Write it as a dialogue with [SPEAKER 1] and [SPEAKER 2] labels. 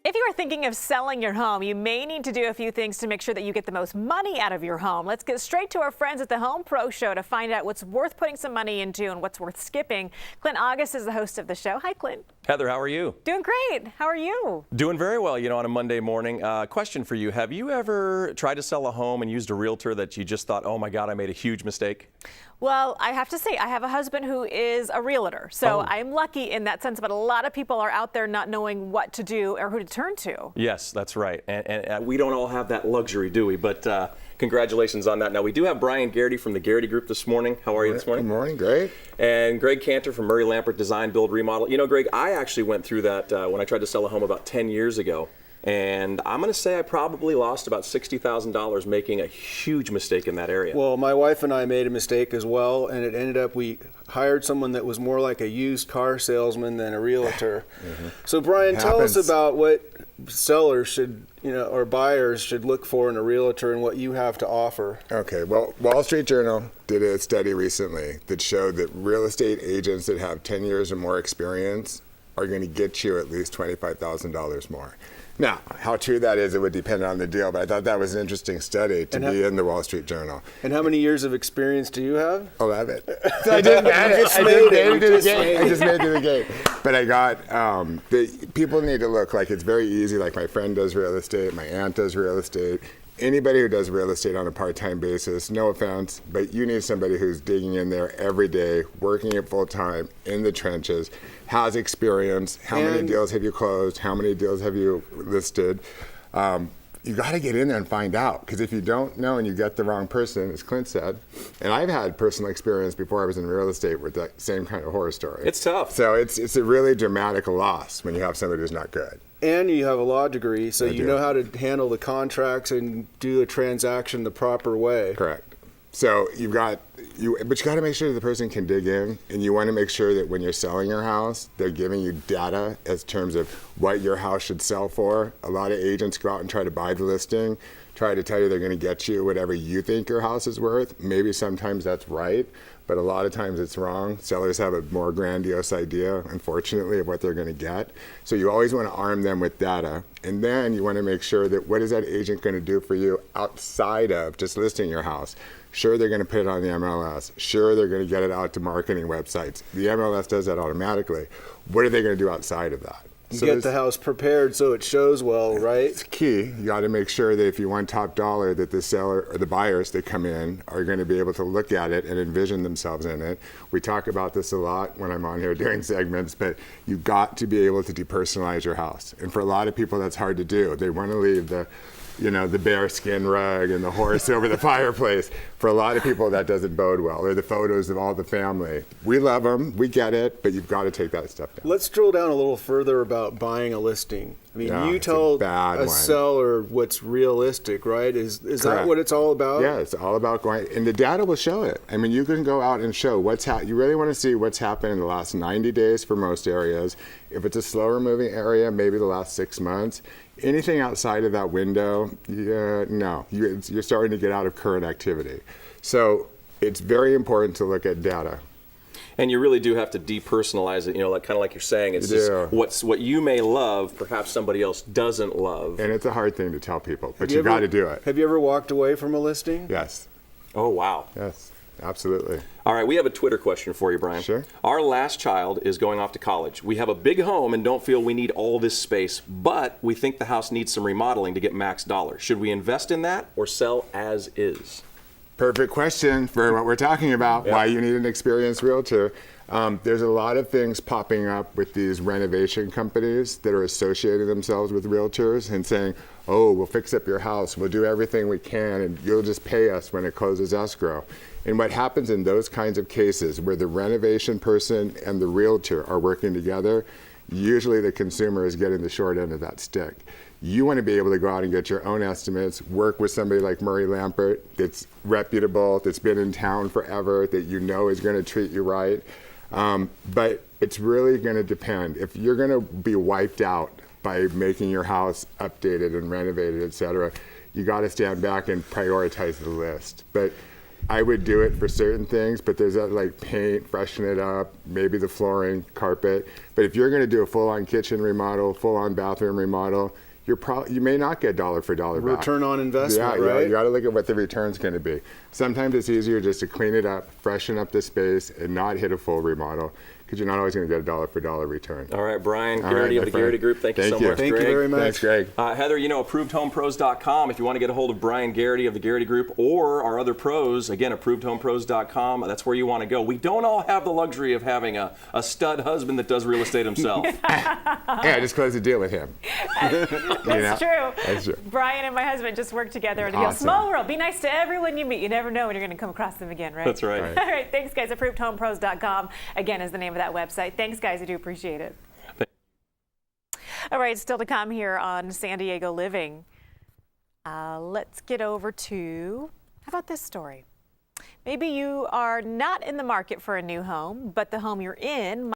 [SPEAKER 1] If you are thinking of selling your home, you may need to do a few things to make sure that you get the most money out of your home. Let's get straight to our friends at the Home Pro Show to find out what's worth putting some money into and what's worth skipping. Clint August is the host of the show. Hi, Clint.
[SPEAKER 2] Heather, how are you?
[SPEAKER 1] Doing great. How are you?
[SPEAKER 2] Doing very well, on a Monday morning. Question for you. Have you ever tried to sell a home and used a realtor that you just thought, oh my God, I made a huge mistake?
[SPEAKER 1] Well, I have to say, I have a husband who is a realtor, so I'm lucky in that sense, but a lot of people are out there not knowing what to do or who to turn to.
[SPEAKER 2] Yes, that's right. And we don't all have that luxury, do we? But congratulations on that. Now, we do have Bryan from the Garrity Group this morning. How are you this morning?
[SPEAKER 3] Good morning, great.
[SPEAKER 2] And Greg Cantor from Murray Lampert Design, Build, Remodel. Greg, I actually went through that when I tried to sell a home about 10 years ago. And I'm going to say I probably lost about $60,000 making a huge mistake in that area.
[SPEAKER 4] Well, my wife and I made a mistake as well, and it ended up we hired someone that was more like a used car salesman than a realtor. So, Bryan, tell us about what sellers should, or buyers should look for in a realtor and what you have to offer.
[SPEAKER 3] Okay, well, Wall Street Journal did a study recently that showed that real estate agents that have 10 years or more experience are going to get you at least $25,000 more. Now, how true that is, it would depend on the deal, but I thought that was an interesting study to be in the Wall Street Journal.
[SPEAKER 4] And how many years of experience do you have?
[SPEAKER 3] 11. So I just made it to the game. I just made it to the game. But I got, people need to look like it's very easy, like my friend does real estate, my aunt does real estate. Anybody who does real estate on a part-time basis, no offense, but you need somebody who's digging in there every day, working it full-time, in the trenches, has experience. How many deals have you closed? How many deals have you listed? You got to get in there and find out, because if you don't know and you get the wrong person, as Clint said, and I've had personal experience before I was in real estate with that same kind of horror story.
[SPEAKER 2] It's tough.
[SPEAKER 3] So it's a really dramatic loss when you have somebody who's not good.
[SPEAKER 4] And you have a law degree, so you know how to handle the contracts and do a transaction the proper way.
[SPEAKER 3] Correct. So but you got to make sure that the person can dig in, and you want to make sure that when you're selling your house, they're giving you data as terms of what your house should sell for. A lot of agents go out and try to buy the listing, try to tell you they're going to get you whatever you think your house is worth. Maybe sometimes that's right, but a lot of times it's wrong. Sellers have a more grandiose idea, unfortunately, of what they're going to get. So you always want to arm them with data. And then you want to make sure that what is that agent going to do for you outside of just listing your house? Sure, they're going to put it on the MLS. Sure, they're going to get it out to marketing websites. The MLS does that automatically. What are they going to do outside of that?
[SPEAKER 4] You get the house prepared so it shows well, right?
[SPEAKER 3] It's key. You got to make sure that if you want top dollar, that the seller or the buyers that come in are going to be able to look at it and envision themselves in it. We talk about this a lot when I'm on here doing segments, but you got to be able to depersonalize your house. And for a lot of people, that's hard to do. They want to leave the bear skin rug and the horse over the fireplace. For a lot of people, that doesn't bode well. Or the photos of all the family. We love them, we get it, but you've got to take that step down.
[SPEAKER 4] Let's drill down a little further about buying a listing. I mean, you tell a seller what's realistic, right? Is that what it's all about?
[SPEAKER 3] Yeah, it's all about going, and the data will show it. I mean, you can go out and show you really want to see what's happened in the last 90 days for most areas. If it's a slower moving area, maybe the last 6 months. Anything outside of that window, no, you're starting to get out of current activity. So it's very important to look at data.
[SPEAKER 2] And you really do have to depersonalize it, kind of like you're saying. It's just what you may love, perhaps somebody else doesn't love.
[SPEAKER 3] And it's a hard thing to tell people, but you got to do it.
[SPEAKER 4] Have you ever walked away from a listing?
[SPEAKER 3] Yes.
[SPEAKER 2] Oh, wow.
[SPEAKER 3] Yes, absolutely.
[SPEAKER 2] All right, we have a Twitter question for you, Bryan.
[SPEAKER 3] Sure.
[SPEAKER 2] Our last child is going off to college. We have a big home and don't feel we need all this space, but we think the house needs some remodeling to get max dollar. Should we invest in that or sell as is?
[SPEAKER 3] Perfect question for what we're talking about, why you need an experienced realtor. There's a lot of things popping up with these renovation companies that are associating themselves with realtors and saying, oh, we'll fix up your house, we'll do everything we can, and you'll just pay us when it closes escrow. And what happens in those kinds of cases where the renovation person and the realtor are working together, usually the consumer is getting the short end of that stick. You want to be able to go out and get your own estimates, work with somebody like Murray Lampert that's reputable, that's been in town forever, that you know is going to treat you right. But it's really going to depend. If you're going to be wiped out by making your house updated and renovated, et cetera, you got to stand back and prioritize the list. But I would do it for certain things, but there's that like paint, freshen it up, maybe the flooring, carpet. But if you're going to do a full-on kitchen remodel, full-on bathroom remodel, you may not get dollar for dollar back.
[SPEAKER 4] Return on investment,
[SPEAKER 3] yeah,
[SPEAKER 4] right?
[SPEAKER 3] You got to look at what the return's going to be. Sometimes it's easier just to clean it up, freshen up the space, and not hit a full remodel, because you're not always going to get a dollar for dollar return.
[SPEAKER 2] All right, Brian
[SPEAKER 3] All
[SPEAKER 2] Garrity
[SPEAKER 3] right,
[SPEAKER 2] of the
[SPEAKER 3] my
[SPEAKER 2] Garrity
[SPEAKER 3] friend.
[SPEAKER 2] Group. Thank you so much,
[SPEAKER 4] Thank
[SPEAKER 2] Greg.
[SPEAKER 4] you very much.
[SPEAKER 3] Thanks, Greg.
[SPEAKER 2] Heather, ApprovedHomePros.com. If you want to get a hold of Brian Garrity of the Garrity Group or our other pros, again, ApprovedHomePros.com. That's where you want to go. We don't all have the luxury of having a stud husband that does real estate himself.
[SPEAKER 3] Yeah, just close the deal with him.
[SPEAKER 1] That's true.
[SPEAKER 3] That's true.
[SPEAKER 1] Brian and my husband just work together in a
[SPEAKER 3] Awesome.
[SPEAKER 1] small world. Be nice to everyone you meet. You never know when you're going to come across them again, right?
[SPEAKER 2] That's right.
[SPEAKER 3] Right.
[SPEAKER 1] All right, thanks, guys. ApprovedHomePros.com, again, is the name of that website. Thanks, guys. I do appreciate it. All right, still to come here on San Diego Living. Let's get over to, how about this story? Maybe you are not in the market for a new home, but the home you're in